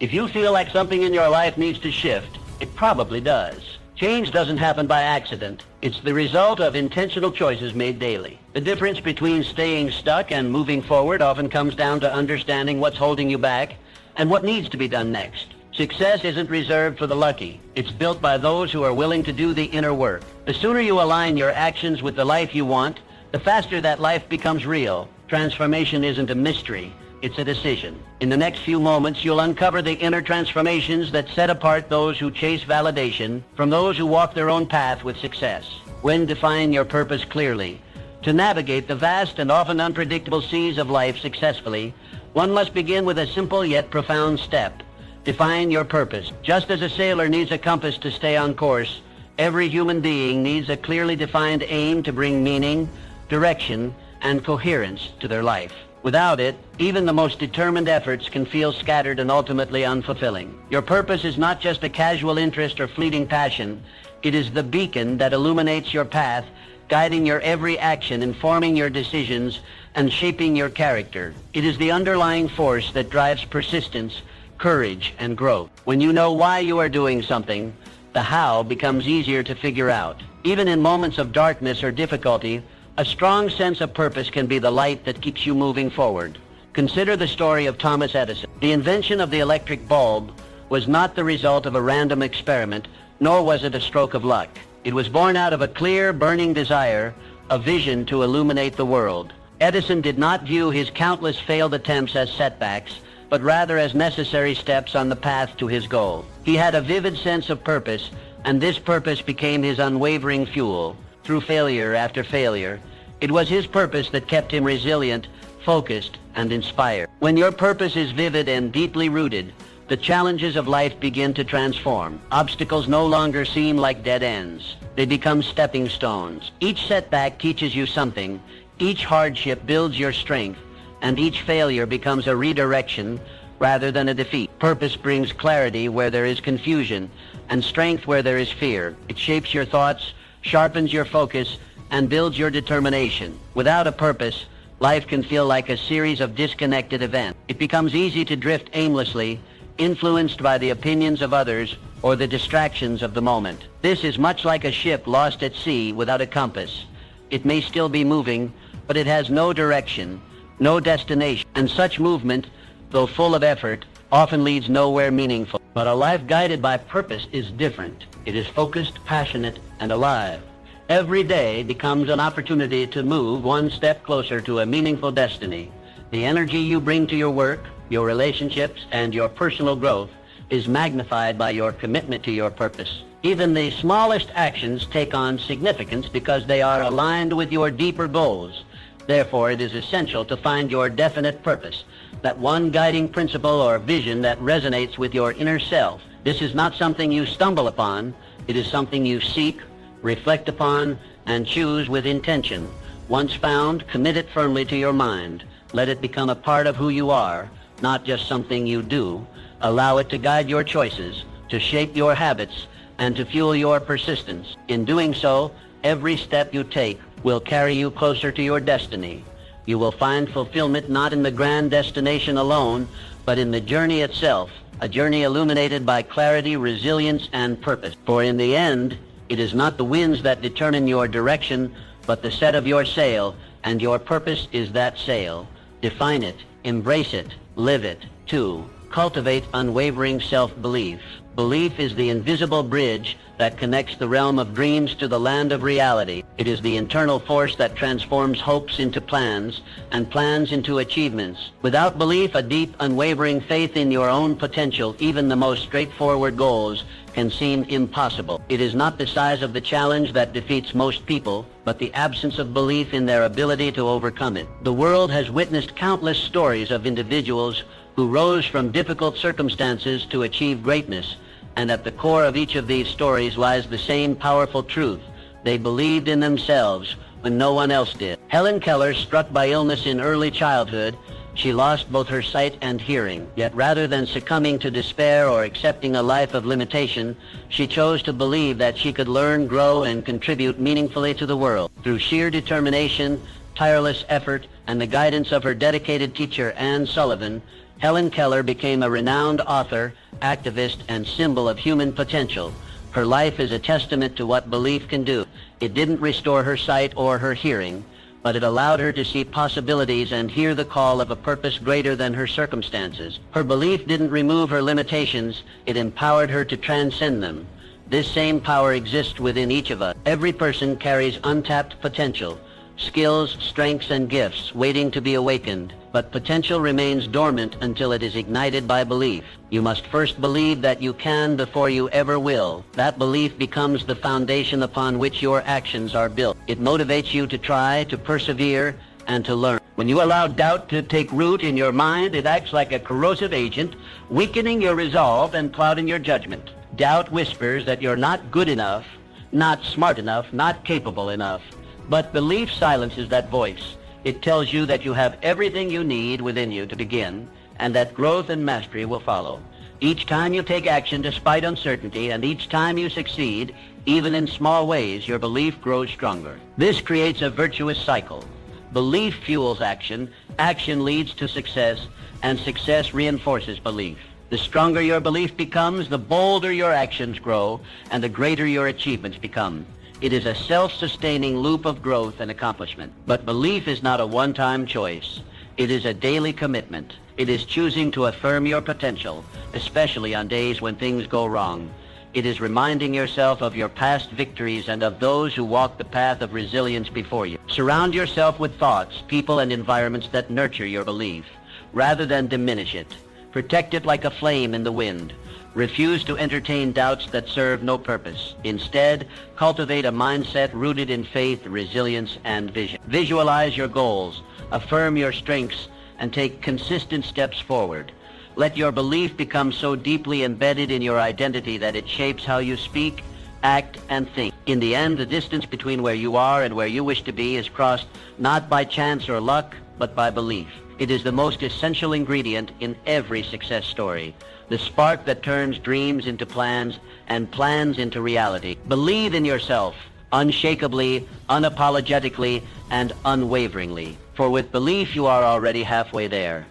If you feel like something in your life needs to shift, it probably does. Change doesn't happen by accident. It's the result of intentional choices made daily. The difference between staying stuck and moving forward often comes down to understanding what's holding you back and what needs to be done next. Success isn't reserved for the lucky. It's built by those who are willing to do the inner work. The sooner you align your actions with the life you want, the faster that life becomes real. Transformation isn't a mystery. It's a decision. In the next few moments, you'll uncover the inner transformations that set apart those who chase validation from those who walk their own path with success. When define your purpose clearly. To navigate the vast and often unpredictable seas of life successfully, one must begin with a simple yet profound step. Define your purpose. Just as a sailor needs a compass to stay on course, every human being needs a clearly defined aim to bring meaning, direction, and coherence to their life. Without it, even the most determined efforts can feel scattered and ultimately unfulfilling. Your purpose is not just a casual interest or fleeting passion. It is the beacon that illuminates your path, guiding your every action, informing your decisions, and shaping your character. It is the underlying force that drives persistence, courage, and growth. When you know why you are doing something, the how becomes easier to figure out. Even in moments of darkness or difficulty, a strong sense of purpose can be the light that keeps you moving forward. Consider the story of Thomas Edison. The invention of the electric bulb was not the result of a random experiment, nor was it a stroke of luck. It was born out of a clear, burning desire, a vision to illuminate the world. Edison did not view his countless failed attempts as setbacks, but rather as necessary steps on the path to his goal. He had a vivid sense of purpose, and this purpose became his unwavering fuel. Through failure after failure, it was his purpose that kept him resilient, focused, and inspired. When your purpose is vivid and deeply rooted, the challenges of life begin to transform. Obstacles no longer seem like dead ends. They become stepping stones. Each setback teaches you something, each hardship builds your strength, and each failure becomes a redirection rather than a defeat. Purpose brings clarity where there is confusion, and strength where there is fear. It shapes your thoughts, sharpens your focus, and builds your determination. Without a purpose, life can feel like a series of disconnected events. It becomes easy to drift aimlessly, influenced by the opinions of others or the distractions of the moment. This is much like a ship lost at sea without a compass. It may still be moving, but it has no direction, no destination, and such movement, though full of effort, often leads nowhere meaningful. But a life guided by purpose is different. It is focused, passionate, and alive. Every day becomes an opportunity to move one step closer to a meaningful destiny. The energy you bring to your work, your relationships, and your personal growth is magnified by your commitment to your purpose. Even the smallest actions take on significance because they are aligned with your deeper goals. Therefore, it is essential to find your definite purpose, that one guiding principle or vision that resonates with your inner self. This is not something you stumble upon. It is something you seek, reflect upon, and choose with intention. Once found, commit it firmly to your mind. Let it become a part of who you are, not just something you do. Allow it to guide your choices, to shape your habits, and to fuel your persistence. In doing so, every step you take will carry you closer to your destiny. You will find fulfillment not in the grand destination alone, but in the journey itself, a journey illuminated by clarity, resilience, and purpose. For in the end, it is not the winds that determine your direction, but the set of your sail, and your purpose is that sail. Define it, embrace it, live it. 2. Cultivate unwavering self-belief. Belief is the invisible bridge that connects the realm of dreams to the land of reality. It is the internal force that transforms hopes into plans and plans into achievements. Without belief, a deep, unwavering faith in your own potential, even the most straightforward goals can seem impossible. It is not the size of the challenge that defeats most people, but the absence of belief in their ability to overcome it. The world has witnessed countless stories of individuals who rose from difficult circumstances to achieve greatness, and at the core of each of these stories lies the same powerful truth. They believed in themselves when no one else did. Helen Keller, struck by illness in early childhood, she lost both her sight and hearing. Yet rather than succumbing to despair or accepting a life of limitation, she chose to believe that she could learn, grow, and contribute meaningfully to the world. Through sheer determination, tireless effort, and the guidance of her dedicated teacher, Anne Sullivan, Helen Keller became a renowned author, activist, and symbol of human potential. Her life is a testament to what belief can do. It didn't restore her sight or her hearing, but it allowed her to see possibilities and hear the call of a purpose greater than her circumstances. Her belief didn't remove her limitations, it empowered her to transcend them. This same power exists within each of us. Every person carries untapped potential, skills, strengths, and gifts waiting to be awakened, but potential remains dormant until it is ignited by belief. You must first believe that you can before you ever will. That belief becomes the foundation upon which your actions are built. It motivates you to try, to persevere, and to learn. When you allow doubt to take root in your mind, it acts like a corrosive agent, weakening your resolve and clouding your judgment. Doubt whispers that you're not good enough, not smart enough, not capable enough. But belief silences that voice. It tells you that you have everything you need within you to begin, and that growth and mastery will follow. Each time you take action despite uncertainty, and each time you succeed, even in small ways, your belief grows stronger. This creates a virtuous cycle. Belief fuels action, action leads to success, and success reinforces belief. The stronger your belief becomes, the bolder your actions grow, and the greater your achievements become. It is a self-sustaining loop of growth and accomplishment. But belief is not a one-time choice. It is a daily commitment. It is choosing to affirm your potential, especially on days when things go wrong. It is reminding yourself of your past victories and of those who walk the path of resilience before you. Surround yourself with thoughts, people, and environments that nurture your belief, rather than diminish it. Protect it like a flame in the wind. Refuse to entertain doubts that serve no purpose. Instead, cultivate a mindset rooted in faith, resilience, and vision. Visualize your goals, affirm your strengths, and take consistent steps forward. Let your belief become so deeply embedded in your identity that it shapes how you speak, act, and think. In the end, the distance between where you are and where you wish to be is crossed not by chance or luck, but by belief. It is the most essential ingredient in every success story. The spark that turns dreams into plans and plans into reality. Believe in yourself, unshakably, unapologetically, and unwaveringly. For with belief, you are already halfway there.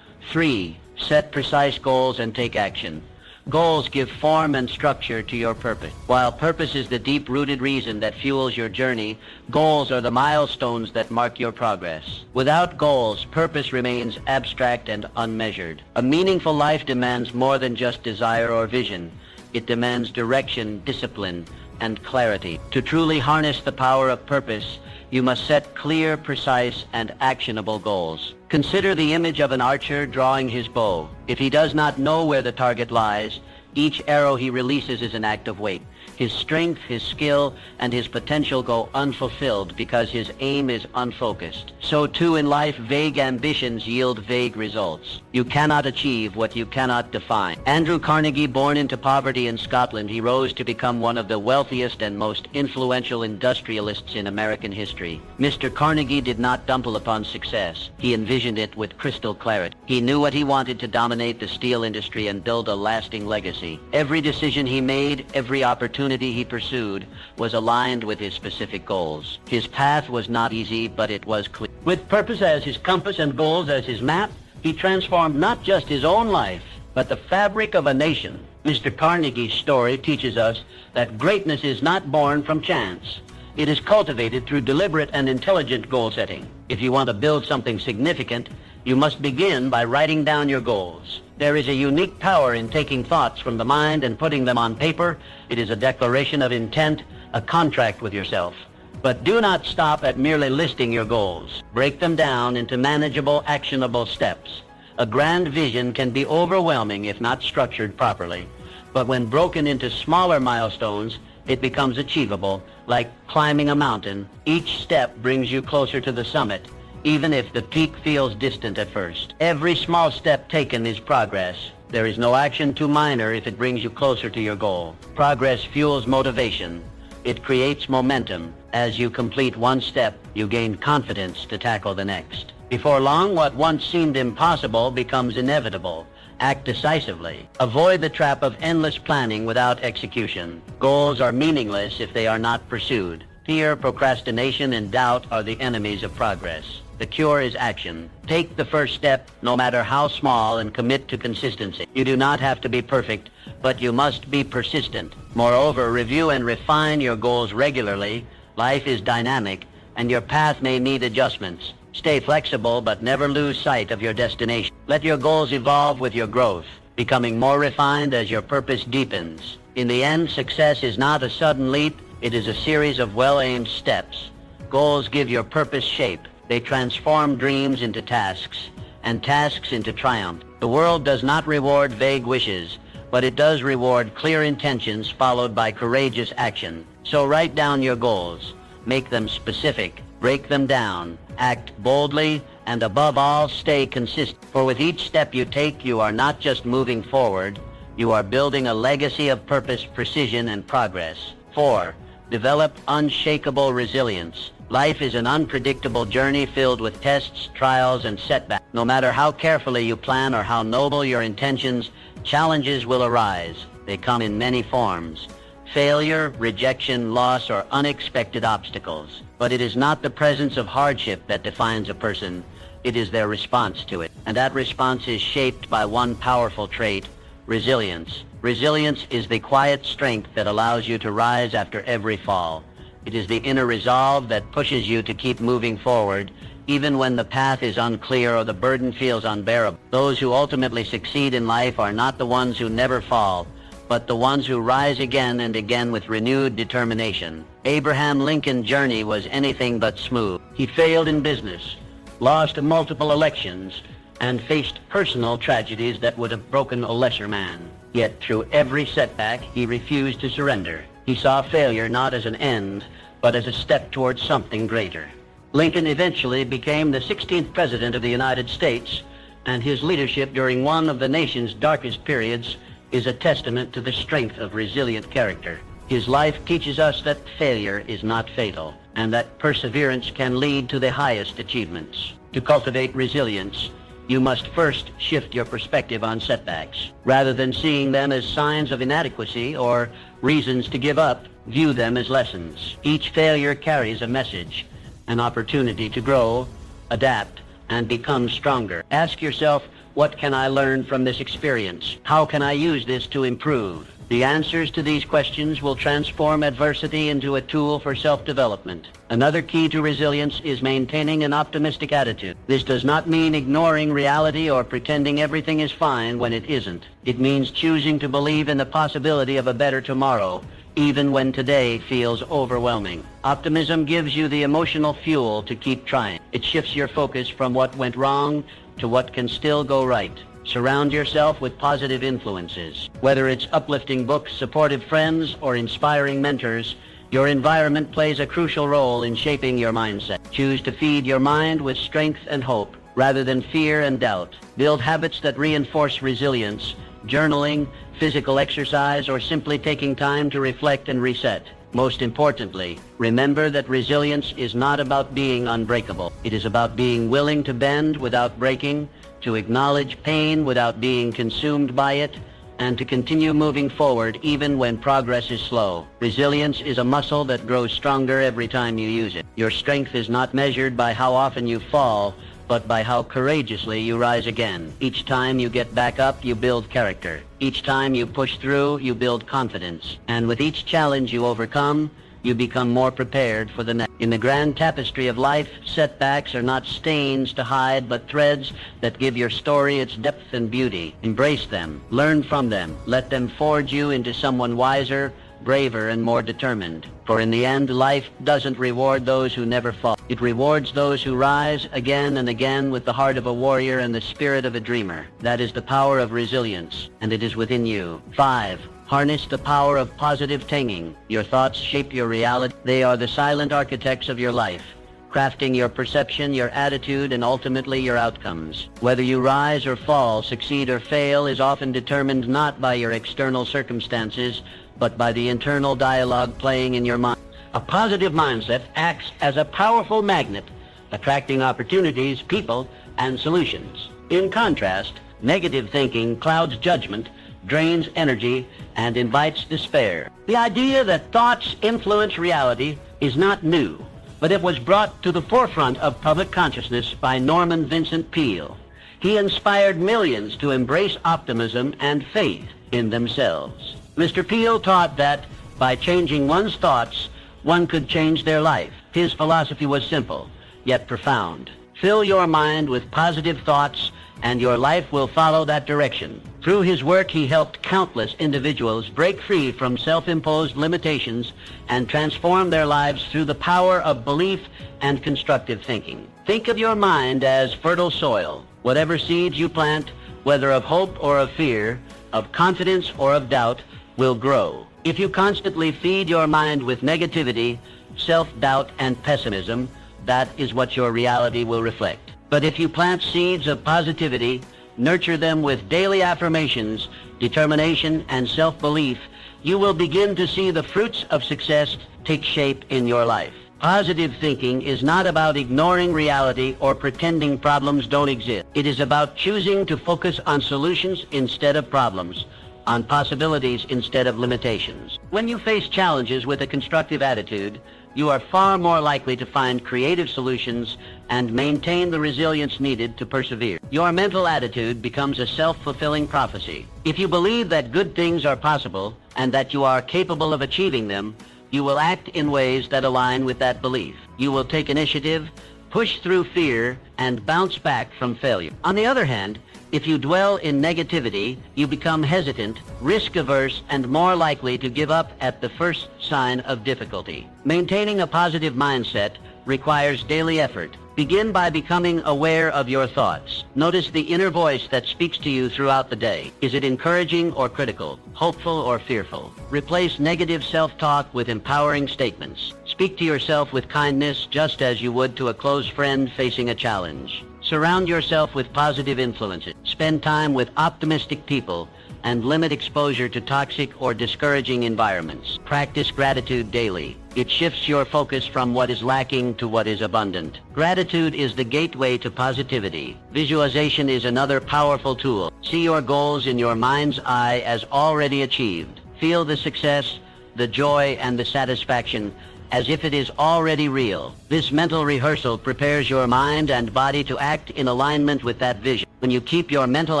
3. Set precise goals and take action. Goals give form and structure to your purpose. While purpose is the deep-rooted reason that fuels your journey, goals are the milestones that mark your progress. Without goals, purpose remains abstract and unmeasured. A meaningful life demands more than just desire or vision. It demands direction, discipline, and clarity. To truly harness the power of purpose, you must set clear, precise, and actionable goals. Consider the image of an archer drawing his bow. If he does not know where the target lies, each arrow he releases is an act of weight. His strength, his skill, and his potential go unfulfilled because his aim is unfocused. So too in life, vague ambitions yield vague results. You cannot achieve what you cannot define. Andrew Carnegie, born into poverty in Scotland, he rose to become one of the wealthiest and most influential industrialists in American history. Mr. Carnegie did not stumble upon success. He envisioned it with crystal clarity. He knew what he wanted to dominate the steel industry and build a lasting legacy. Every decision he made, every opportunity he pursued was aligned with his specific goals. His path was not easy, but it was clear. With purpose as his compass and goals as his map, he transformed not just his own life, but the fabric of a nation. Mr. Carnegie's story teaches us that greatness is not born from chance. It is cultivated through deliberate and intelligent goal setting. If you want to build something significant, you must begin by writing down your goals. There is a unique power in taking thoughts from the mind and putting them on paper. It is a declaration of intent, a contract with yourself. But do not stop at merely listing your goals. Break them down into manageable, actionable steps. A grand vision can be overwhelming if not structured properly. But when broken into smaller milestones, it becomes achievable, like climbing a mountain. Each step brings you closer to the summit, even if the peak feels distant at first. Every small step taken is progress. There is no action too minor if it brings you closer to your goal. Progress fuels motivation. It creates momentum. As you complete one step, you gain confidence to tackle the next. Before long, what once seemed impossible becomes inevitable. Act decisively. Avoid the trap of endless planning without execution. Goals are meaningless if they are not pursued. Fear, procrastination, and doubt are the enemies of progress. The cure is action. Take the first step, no matter how small, and commit to consistency. You do not have to be perfect, but you must be persistent. Moreover, review and refine your goals regularly. Life is dynamic, and your path may need adjustments. Stay flexible, but never lose sight of your destination. Let your goals evolve with your growth, becoming more refined as your purpose deepens. In the end, success is not a sudden leap. It is a series of well-aimed steps. Goals give your purpose shape. They transform dreams into tasks, and tasks into triumph. The world does not reward vague wishes, but it does reward clear intentions followed by courageous action. So write down your goals. Make them specific. Break them down. Act boldly, and above all, stay consistent. For with each step you take, you are not just moving forward, you are building a legacy of purpose, precision, and progress. 4. Develop unshakable resilience. Life is an unpredictable journey filled with tests, trials, and setbacks. No matter how carefully you plan or how noble your intentions, challenges will arise. They come in many forms: failure, rejection, loss, or unexpected obstacles. But it is not the presence of hardship that defines a person. It is their response to it. And that response is shaped by one powerful trait: resilience. Resilience is the quiet strength that allows you to rise after every fall. It is the inner resolve that pushes you to keep moving forward, even when the path is unclear or the burden feels unbearable. Those who ultimately succeed in life are not the ones who never fall, but the ones who rise again and again with renewed determination. Abraham Lincoln's journey was anything but smooth. He failed in business, lost multiple elections, and faced personal tragedies that would have broken a lesser man. Yet through every setback, he refused to surrender. He saw failure not as an end, but as a step towards something greater. Lincoln eventually became the 16th President of the United States, and his leadership during one of the nation's darkest periods is a testament to the strength of resilient character. His life teaches us that failure is not fatal, and that perseverance can lead to the highest achievements. To cultivate resilience, you must first shift your perspective on setbacks. Rather than seeing them as signs of inadequacy or reasons to give up, view them as lessons. Each failure carries a message, an opportunity to grow, adapt, and become stronger. Ask yourself, what can I learn from this experience? How can I use this to improve? The answers to these questions will transform adversity into a tool for self-development. Another key to resilience is maintaining an optimistic attitude. This does not mean ignoring reality or pretending everything is fine when it isn't. It means choosing to believe in the possibility of a better tomorrow, even when today feels overwhelming. Optimism gives you the emotional fuel to keep trying. It shifts your focus from what went wrong to what can still go right. Surround yourself with positive influences. Whether it's uplifting books, supportive friends, or inspiring mentors, your environment plays a crucial role in shaping your mindset. Choose to feed your mind with strength and hope, rather than fear and doubt. Build habits that reinforce resilience: journaling, physical exercise, or simply taking time to reflect and reset. Most importantly, remember that resilience is not about being unbreakable. It is about being willing to bend without breaking, to acknowledge pain without being consumed by it, and to continue moving forward even when progress is slow. Resilience is a muscle that grows stronger every time you use it. Your strength is not measured by how often you fall, but by how courageously you rise again. Each time you get back up, you build character. Each time you push through, you build confidence. And with each challenge you overcome, you become more prepared for the next. In the grand tapestry of life, setbacks are not stains to hide, but threads that give your story its depth and beauty. Embrace them. Learn from them. Let them forge you into someone wiser, braver, and more determined. For in the end, life doesn't reward those who never fall. It rewards those who rise again and again with the heart of a warrior and the spirit of a dreamer. That is the power of resilience, and it is within you. 5. Harness the power of positive thinking. Your thoughts shape your reality. They are the silent architects of your life, crafting your perception, your attitude, and ultimately your outcomes. Whether you rise or fall, succeed or fail, is often determined not by your external circumstances, but by the internal dialogue playing in your mind. A positive mindset acts as a powerful magnet, attracting opportunities, people, and solutions. In contrast, negative thinking clouds judgment, drains energy, and invites despair. The idea that thoughts influence reality is not new. but it was brought to the forefront of public consciousness by Norman Vincent Peale. He inspired millions to embrace optimism and faith in themselves. Mr. Peale taught that by changing one's thoughts, one could change their life. His philosophy was simple, yet profound. Fill your mind with positive thoughts, and your life will follow that direction. Through his work, he helped countless individuals break free from self-imposed limitations and transform their lives through the power of belief and constructive thinking. Think of your mind as fertile soil. Whatever seeds you plant, whether of hope or of fear, of confidence or of doubt, will grow. If you constantly feed your mind with negativity, self-doubt, and pessimism, that is what your reality will reflect. But if you plant seeds of positivity, nurture them with daily affirmations, determination, and self-belief, you will begin to see the fruits of success take shape in your life. Positive thinking is not about ignoring reality or pretending problems don't exist. It is about choosing to focus on solutions instead of problems, on possibilities instead of limitations. When you face challenges with a constructive attitude, you are far more likely to find creative solutions and maintain the resilience needed to persevere. Your mental attitude becomes a self-fulfilling prophecy. If you believe that good things are possible and that you are capable of achieving them, you will act in ways that align with that belief. You will take initiative, push through fear, and bounce back from failure. On the other hand, if you dwell in negativity, you become hesitant, risk-averse, and more likely to give up at the first sign of difficulty. Maintaining a positive mindset requires daily effort. Begin by becoming aware of your thoughts. Notice the inner voice that speaks to you throughout the day. Is it encouraging or critical, hopeful or fearful? Replace negative self-talk with empowering statements. Speak to yourself with kindness just as you would to a close friend facing a challenge. Surround yourself with positive influences. Spend time with optimistic people and limit exposure to toxic or discouraging environments. Practice gratitude daily. It shifts your focus from what is lacking to what is abundant. Gratitude is the gateway to positivity. Visualization is another powerful tool. See your goals in your mind's eye as already achieved. Feel the success, the joy, and the satisfaction as if it is already real. This mental rehearsal prepares your mind and body to act in alignment with that vision. When you keep your mental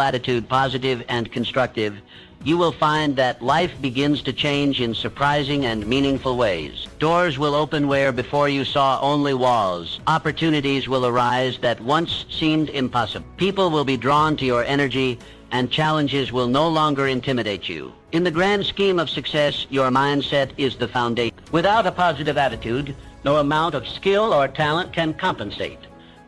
attitude positive and constructive, you will find that life begins to change in surprising and meaningful ways. Doors will open where before you saw only walls. Opportunities will arise that once seemed impossible. People will be drawn to your energy, and challenges will no longer intimidate you. In the grand scheme of success, your mindset is the foundation. Without a positive attitude, no amount of skill or talent can compensate.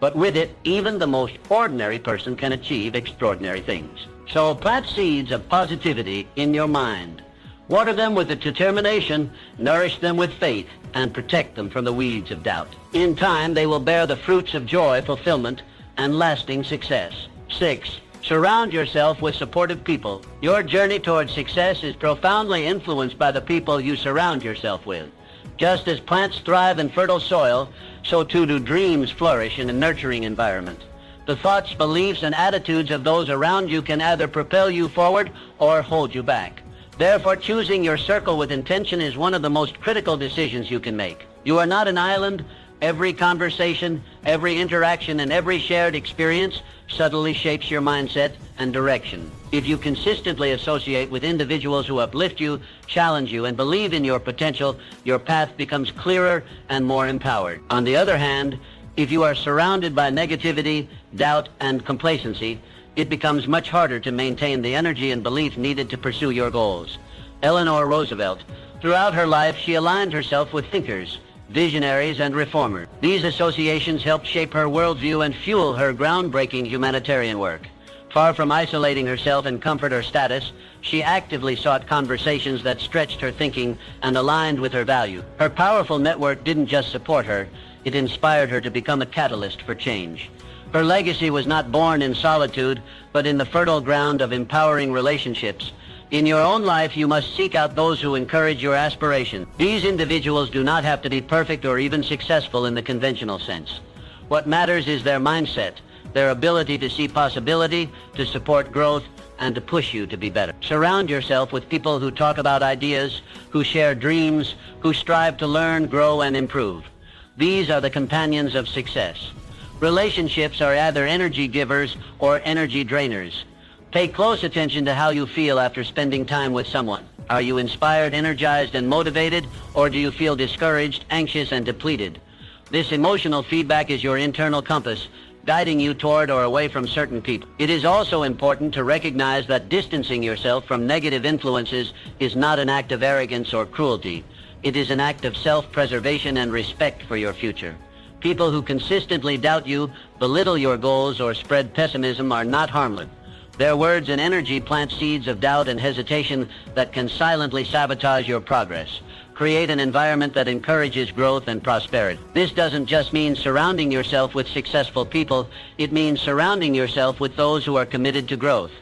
But with it, even the most ordinary person can achieve extraordinary things. So plant seeds of positivity in your mind. Water them with a determination, nourish them with faith, and protect them from the weeds of doubt. In time, they will bear the fruits of joy, fulfillment, and lasting success. 6. Surround yourself with supportive people. Your journey towards success is profoundly influenced by the people you surround yourself with. Just as plants thrive in fertile soil, so too do dreams flourish in a nurturing environment. The thoughts, beliefs, and attitudes of those around you can either propel you forward or hold you back. Therefore, choosing your circle with intention is one of the most critical decisions you can make. You are not an island. Every conversation, every interaction, and every shared experience subtly shapes your mindset and direction. If you consistently associate with individuals who uplift you, challenge you, and believe in your potential, your path becomes clearer and more empowered. On the other hand, if you are surrounded by negativity, doubt, and complacency, it becomes much harder to maintain the energy and belief needed to pursue your goals. Eleanor Roosevelt, throughout her life, she aligned herself with thinkers, visionaries, and reformers. These associations helped shape her worldview and fuel her groundbreaking humanitarian work. Far from isolating herself in comfort or status, she actively sought conversations that stretched her thinking and aligned with her value. Her powerful network didn't just support her, it inspired her to become a catalyst for change. Her legacy was not born in solitude, but in the fertile ground of empowering relationships. In your own life, you must seek out those who encourage your aspirations. These individuals do not have to be perfect or even successful in the conventional sense. What matters is their mindset, their ability to see possibility, to support growth, and to push you to be better. Surround yourself with people who talk about ideas, who share dreams, who strive to learn, grow, and improve. These are the companions of success. Relationships are either energy givers or energy drainers. Pay close attention to how you feel after spending time with someone. Are you inspired, energized, and motivated, or do you feel discouraged, anxious, and depleted? This emotional feedback is your internal compass, guiding you toward or away from certain people. It is also important to recognize that distancing yourself from negative influences is not an act of arrogance or cruelty. It is an act of self-preservation and respect for your future. People who consistently doubt you, belittle your goals, or spread pessimism are not harmless. Their words and energy plant seeds of doubt and hesitation that can silently sabotage your progress. Create an environment that encourages growth and prosperity. This doesn't just mean surrounding yourself with successful people. It means surrounding yourself with those who are committed to growth.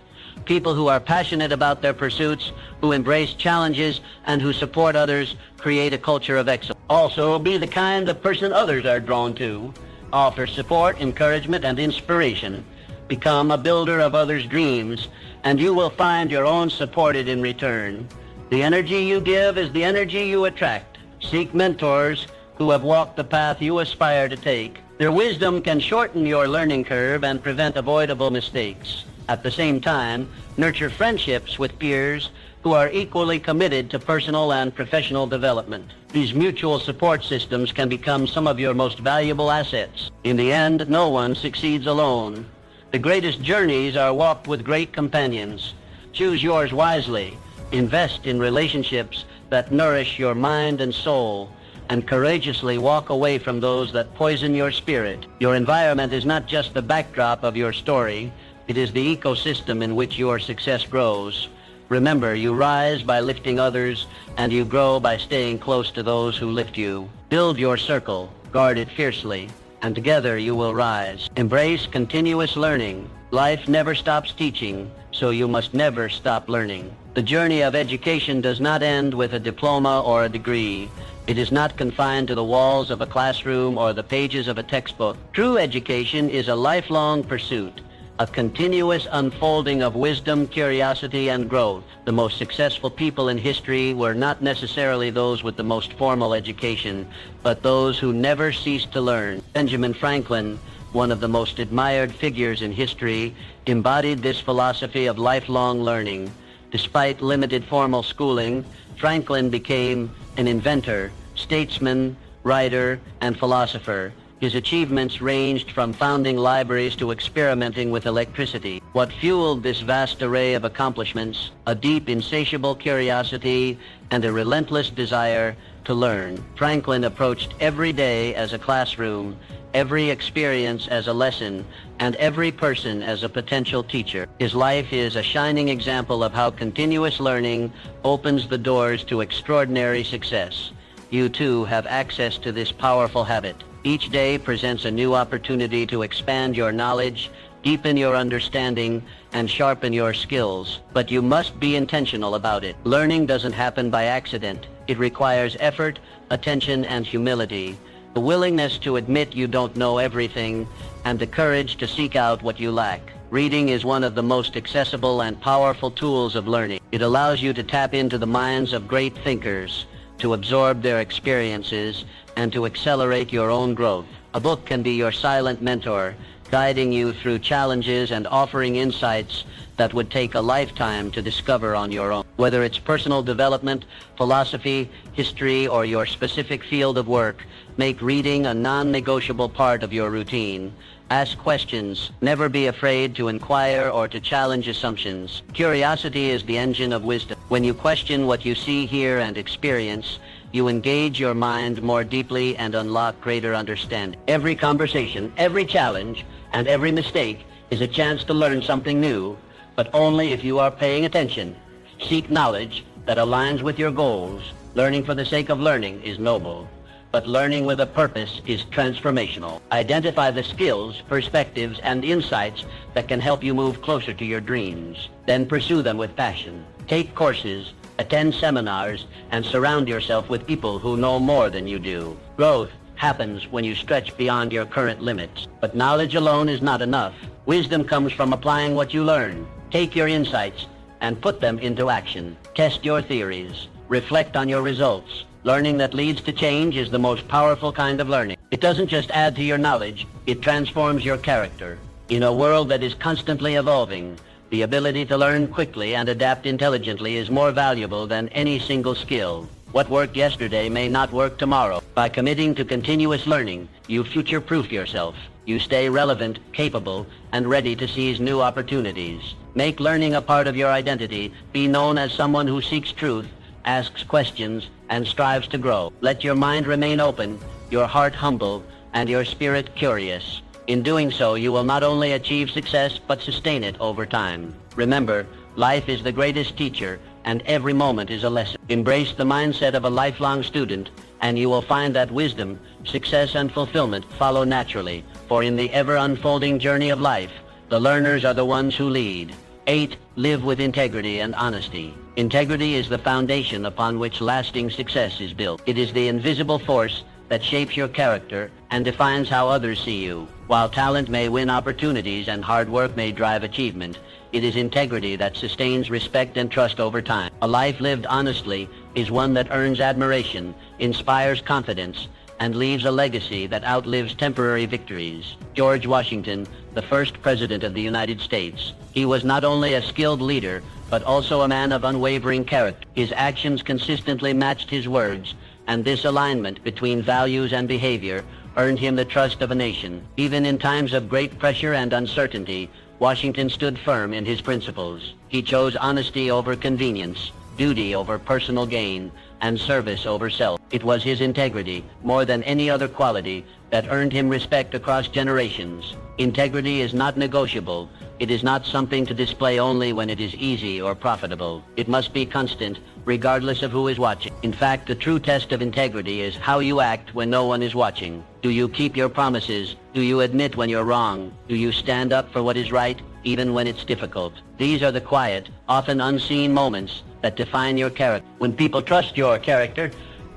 People who are passionate about their pursuits, who embrace challenges, and who support others create a culture of excellence. Also, be the kind of person others are drawn to. Offer support, encouragement, and inspiration. Become a builder of others' dreams, and you will find your own supported in return. The energy you give is the energy you attract. Seek mentors who have walked the path you aspire to take. Their wisdom can shorten your learning curve and prevent avoidable mistakes. At the same time, nurture friendships with peers who are equally committed to personal and professional development. These mutual support systems can become some of your most valuable assets. In the end, no one succeeds alone. The greatest journeys are walked with great companions. Choose yours wisely. Invest in relationships that nourish your mind and soul, and courageously walk away from those that poison your spirit. Your environment is not just the backdrop of your story. It is the ecosystem in which your success grows. Remember, you rise by lifting others, and you grow by staying close to those who lift you. Build your circle, guard it fiercely, and together you will rise. Embrace continuous learning. Life never stops teaching, so you must never stop learning. The journey of education does not end with a diploma or a degree. It is not confined to the walls of a classroom or the pages of a textbook. True education is a lifelong pursuit, a continuous unfolding of wisdom, curiosity, and growth. The most successful people in history were not necessarily those with the most formal education, but those who never ceased to learn. Benjamin Franklin, one of the most admired figures in history, embodied this philosophy of lifelong learning. Despite limited formal schooling, Franklin became an inventor, statesman, writer, and philosopher. His achievements ranged from founding libraries to experimenting with electricity. What fueled this vast array of accomplishments? A deep, insatiable curiosity and a relentless desire to learn. Franklin approached every day as a classroom, every experience as a lesson, and every person as a potential teacher. His life is a shining example of how continuous learning opens the doors to extraordinary success. You too have access to this powerful habit. Each day presents a new opportunity to expand your knowledge, deepen your understanding, and sharpen your skills. But you must be intentional about it. Learning doesn't happen by accident. It requires effort, attention, and humility. The willingness to admit you don't know everything, and the courage to seek out what you lack. Reading is one of the most accessible and powerful tools of learning. It allows you to tap into the minds of great thinkers, to absorb their experiences, and to accelerate your own growth. A book can be your silent mentor, guiding you through challenges and offering insights that would take a lifetime to discover on your own. Whether it's personal development, philosophy, history, or your specific field of work, make reading a non-negotiable part of your routine. Ask questions. Never be afraid to inquire or to challenge assumptions. Curiosity is the engine of wisdom. When you question what you see, hear, and experience, you engage your mind more deeply and unlock greater understanding. Every conversation, every challenge, and every mistake is a chance to learn something new, but only if you are paying attention. Seek knowledge that aligns with your goals. Learning for the sake of learning is noble, but learning with a purpose is transformational. Identify the skills, perspectives, and insights that can help you move closer to your dreams. Then pursue them with passion. Take courses, attend seminars, and surround yourself with people who know more than you do. Growth happens when you stretch beyond your current limits. But knowledge alone is not enough. Wisdom comes from applying what you learn. Take your insights and put them into action. Test your theories. Reflect on your results. Learning that leads to change is the most powerful kind of learning. It doesn't just add to your knowledge, it transforms your character. In a world that is constantly evolving, the ability to learn quickly and adapt intelligently is more valuable than any single skill. What worked yesterday may not work tomorrow. By committing to continuous learning, you future-proof yourself. You stay relevant, capable, and ready to seize new opportunities. Make learning a part of your identity. Be known as someone who seeks truth, asks questions, and strives to grow. Let your mind remain open, your heart humble, and your spirit curious. In doing so, you will not only achieve success, but sustain it over time. Remember, life is the greatest teacher, and every moment is a lesson. Embrace the mindset of a lifelong student, and you will find that wisdom, success, and fulfillment follow naturally. For in the ever-unfolding journey of life, the learners are the ones who lead. 8. Live with integrity and honesty. Integrity is the foundation upon which lasting success is built. It is the invisible force that shapes your character and defines how others see you. While talent may win opportunities and hard work may drive achievement, it is integrity that sustains respect and trust over time. A life lived honestly is one that earns admiration, inspires confidence, and leaves a legacy that outlives temporary victories. George Washington, the first President of the United States. He was not only a skilled leader, but also a man of unwavering character. His actions consistently matched his words, and this alignment between values and behavior earned him the trust of a nation. Even in times of great pressure and uncertainty, Washington stood firm in his principles. He chose honesty over convenience, duty over personal gain, and service over self. It was his integrity, more than any other quality, that earned him respect across generations. Integrity is not negotiable. It is not something to display only when it is easy or profitable. It must be constant, regardless of who is watching. In fact, the true test of integrity is how you act when no one is watching. Do you keep your promises? Do you admit when you're wrong? Do you stand up for what is right, even when it's difficult? These are the quiet, often unseen moments that define your character. When people trust your character,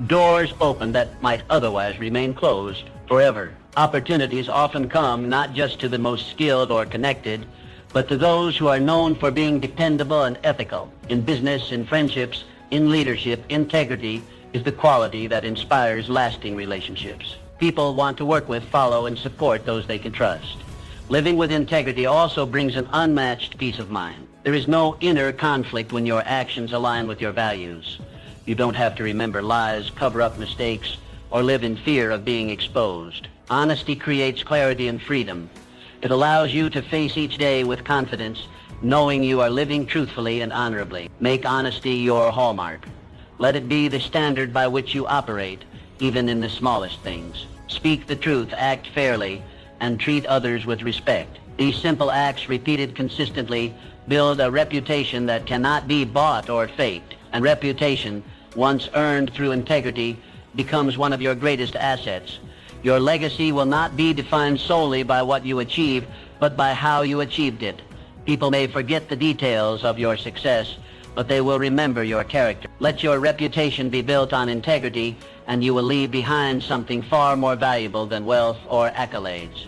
doors open that might otherwise remain closed forever. Opportunities often come not just to the most skilled or connected, but to those who are known for being dependable and ethical. In business, in friendships, in leadership, integrity is the quality that inspires lasting relationships. People want to work with, follow, and support those they can trust. Living with integrity also brings an unmatched peace of mind. There is no inner conflict when your actions align with your values. You don't have to remember lies, cover up mistakes, or live in fear of being exposed. Honesty creates clarity and freedom. It allows you to face each day with confidence, knowing you are living truthfully and honorably. Make honesty your hallmark. Let it be the standard by which you operate, even in the smallest things. Speak the truth, act fairly, and treat others with respect. These simple acts, repeated consistently, build a reputation that cannot be bought or faked. And reputation, once earned through integrity, becomes one of your greatest assets. Your legacy will not be defined solely by what you achieve, but by how you achieved it. People may forget the details of your success, but they will remember your character. Let your reputation be built on integrity, and you will leave behind something far more valuable than wealth or accolades.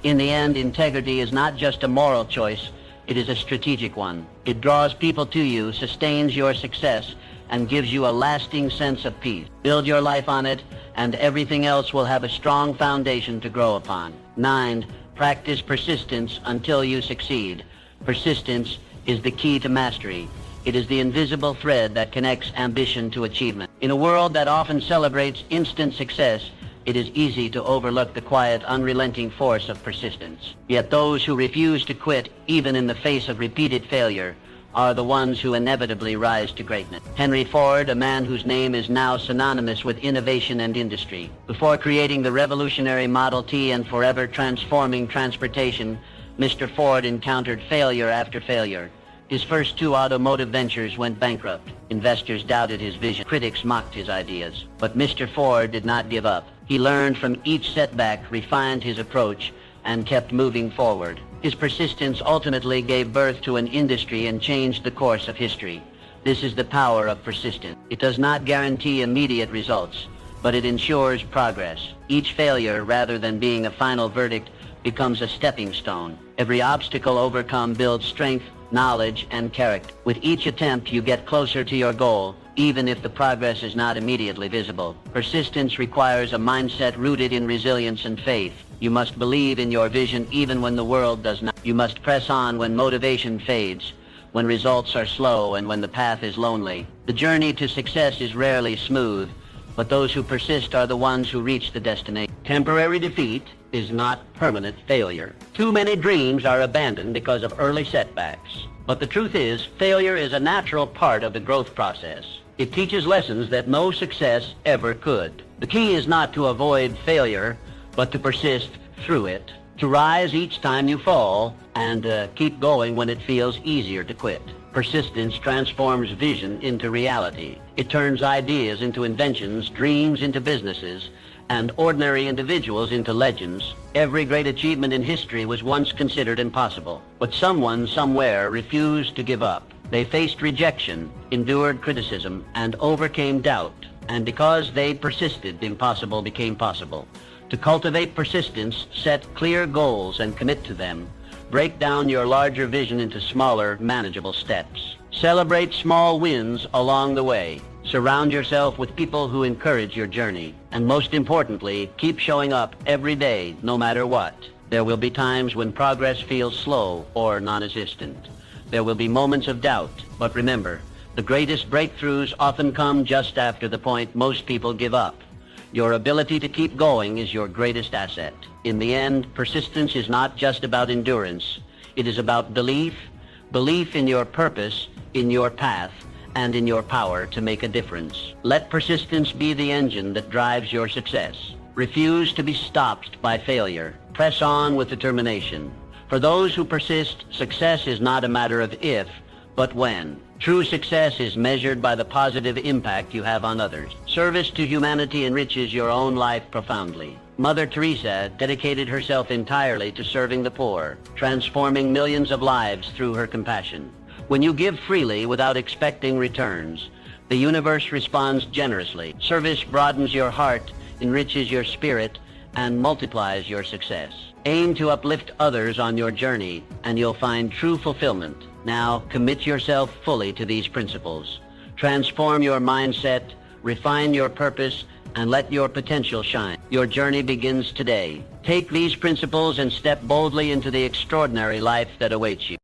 In the end, integrity is not just a moral choice, it is a strategic one. It draws people to you, sustains your success, and gives you a lasting sense of peace. Build your life on it, and everything else will have a strong foundation to grow upon. 9. Practice persistence until you succeed. Persistence is the key to mastery. It is the invisible thread that connects ambition to achievement. In a world that often celebrates instant success, it is easy to overlook the quiet, unrelenting force of persistence. Yet those who refuse to quit, even in the face of repeated failure, are the ones who inevitably rise to greatness. Henry Ford, a man whose name is now synonymous with innovation and industry. Before creating the revolutionary Model T and forever transforming transportation, Mr. Ford encountered failure after failure. His first 2 automotive ventures went bankrupt. Investors doubted his vision. Critics mocked his ideas. But Mr. Ford did not give up. He learned from each setback, refined his approach, and kept moving forward. His persistence ultimately gave birth to an industry and changed the course of history. This is the power of persistence. It does not guarantee immediate results, but it ensures progress. Each failure, rather than being a final verdict, becomes a stepping stone. Every obstacle overcome builds strength, knowledge, and character. With each attempt, you get closer to your goal, even if the progress is not immediately visible. Persistence requires a mindset rooted in resilience and faith. You must believe in your vision even when the world does not. You must press on when motivation fades, when results are slow, and when the path is lonely. The journey to success is rarely smooth, but those who persist are the ones who reach the destination. Temporary defeat is not permanent failure. Too many dreams are abandoned because of early setbacks. But the truth is, failure is a natural part of the growth process. It teaches lessons that no success ever could. The key is not to avoid failure, but to persist through it, to rise each time you fall, and keep going when it feels easier to quit. Persistence transforms vision into reality. It turns ideas into inventions, dreams into businesses, and ordinary individuals into legends. Every great achievement in history was once considered impossible, but someone somewhere refused to give up. They faced rejection, endured criticism, and overcame doubt. And because they persisted, the impossible became possible. To cultivate persistence, set clear goals and commit to them. Break down your larger vision into smaller, manageable steps. Celebrate small wins along the way. Surround yourself with people who encourage your journey. And most importantly, keep showing up every day, no matter what. There will be times when progress feels slow or non-existent. There will be moments of doubt, but remember, the greatest breakthroughs often come just after the point most people give up. Your ability to keep going is your greatest asset. In the end, persistence is not just about endurance. It is about belief in your purpose, in your path, and in your power to make a difference. Let persistence be the engine that drives your success. Refuse to be stopped by failure. Press on with determination. For those who persist, success is not a matter of if, but when. True success is measured by the positive impact you have on others. Service to humanity enriches your own life profoundly. Mother Teresa dedicated herself entirely to serving the poor, transforming millions of lives through her compassion. When you give freely without expecting returns, the universe responds generously. Service broadens your heart, enriches your spirit, and multiplies your success. Aim to uplift others on your journey, and you'll find true fulfillment. Now, commit yourself fully to these principles. Transform your mindset, refine your purpose, and let your potential shine. Your journey begins today. Take these principles and step boldly into the extraordinary life that awaits you.